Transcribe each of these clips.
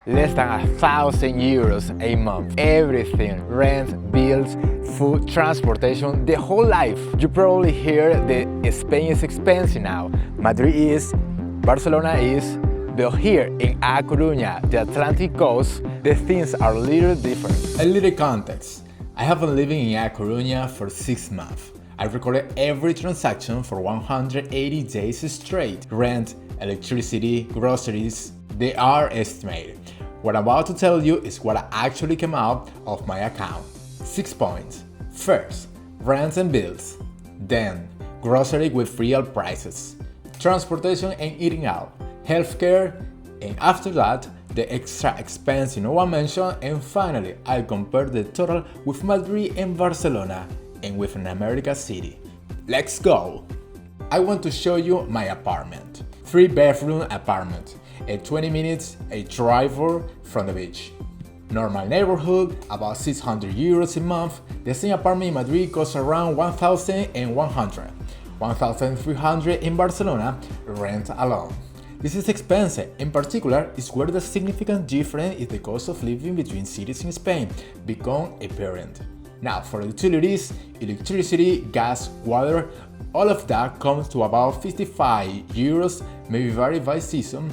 less than 1,000 euros a month. Everything, rent, bills, food, transportation, the whole life. You probably hear that Spain is expensive now. Madrid is, Barcelona is, but here in A Coruña, the Atlantic coast, the things are a little different. A little context. I have been living in A Coruña for 6 months. I recorded every transaction for 180 days straight. Rent, electricity, groceries, they are estimated. What I'm about to tell you is what actually came out of my account. 6 points. First, rents and bills. Then, grocery with real prices. Transportation and eating out. Healthcare, and after that, the extra expense no one mentioned, and finally, I compared the total with Madrid and Barcelona, and with an American city. Let's go! I want to show you my apartment. 3-bedroom apartment, a 20 minutes a drive from the beach. Normal neighborhood, about 600 euros a month. The same apartment in Madrid costs around 1,100, 1,300 in Barcelona, rent alone. This is expensive. In particular, is where the significant difference is the cost of living between cities in Spain become apparent. Now, for utilities, electricity, gas, water, all of that comes to about 55 euros, maybe vary by season.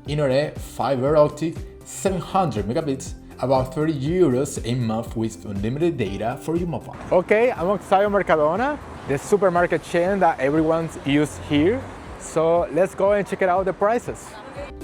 Internet, fiber optic, 700 megabits, about 30 euros a month with unlimited data for your mobile. Okay, I'm outside of Mercadona, the supermarket chain that everyone's used here. So let's go and check it out the prices.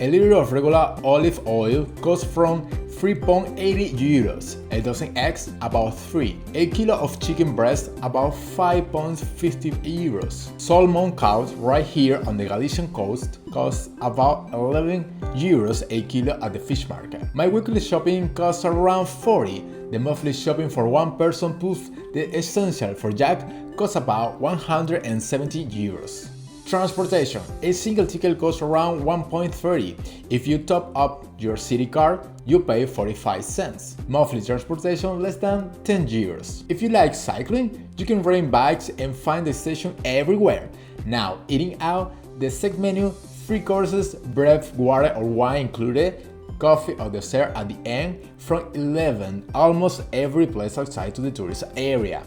A liter of regular olive oil costs from 3.80 euros, a dozen eggs about 3, a kilo of chicken breast about 5.50 euros. Salmon caught right here on the Galician coast costs about 11 euros a kilo at the fish market. My weekly shopping costs around 40. The monthly shopping for one person plus the essential for Jack costs about 170 euros. Transportation. A single ticket costs around 1.30. If you top up your city card, you pay 45 cents. Monthly transportation less than 10 euros. If you like cycling, you can rent bikes and find the station everywhere. Now, eating out, the set menu, 3 courses, bread, water or wine included, coffee or dessert at the end, from 11, almost every place outside to the tourist area.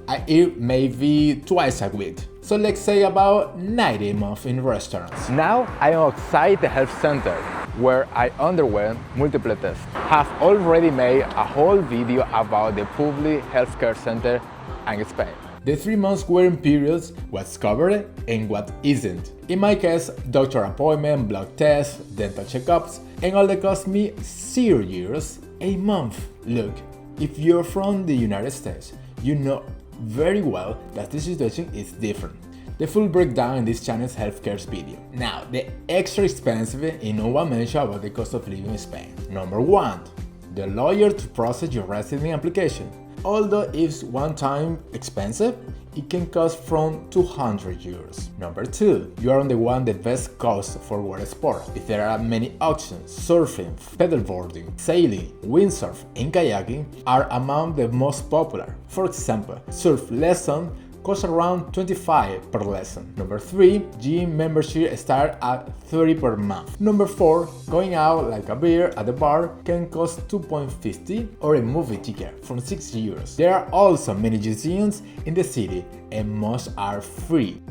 I eat maybe twice a week, so let's say about 90 a month in restaurants. Now I am outside the health center, where I underwent multiple tests. Have already made a whole video about the public healthcare center in Spain. The 3 months waiting periods, what's covered and what isn't. In my case, doctor appointment, blood tests, dental checkups, and all that cost me 0 euros a month. Look, if you're from the United States, you know very well that this situation is different. The full breakdown in this channel's healthcare video. Now, the extra expensive in no one mention about the cost of living in Spain. Number 1. The lawyer to process your resident application. Although it's one-time expensive, it can cost from 200 euros. Number 2. You are on the one the best cost for water sport. If there are many options, surfing, paddleboarding, sailing, windsurf and kayaking are among the most popular. For example, surf lesson costs around 25 per lesson. Number 3. Gym membership start at 30 per month. Number 4. Going out like a beer at the bar can cost 2.50 or a movie ticket from 6 euros. There are also many museums in the city and most are free.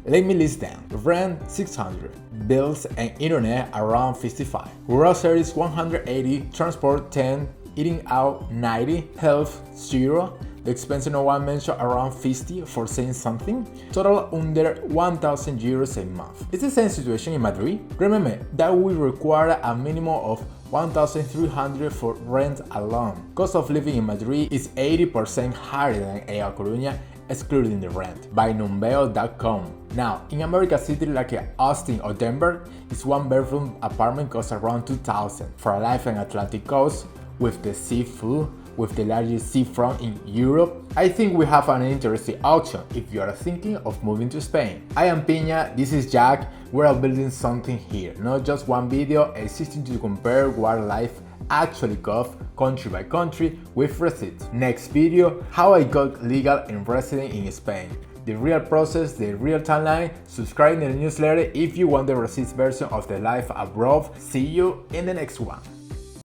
Let me list them. Rent 600, bills and internet around 55, groceries 180, transport 10, eating out 90, health 0, the expense no one mentioned around 50 for saying something, total under 1,000 euros a month. It's the same situation in Madrid. Remember that we require a minimum of 1,300 for rent alone. Cost of living in Madrid is 80% higher than A Coruña, excluding the rent, by numbeo.com. Now, in American cities like Austin or Denver, its 1-bedroom apartment costs around 2,000. For a life in Atlantic coast, with the seafood, with the largest seafront in Europe, I think we have an interesting option if you are thinking of moving to Spain. I am Piña, this is Jack, we are building something here, not just one video existing to compare what life actually costs country by country with receipts. Next video, how I got legal and resident in Spain. The real process, the real timeline. Subscribe to the newsletter if you want the receipts version of the life abroad. See you in the next one.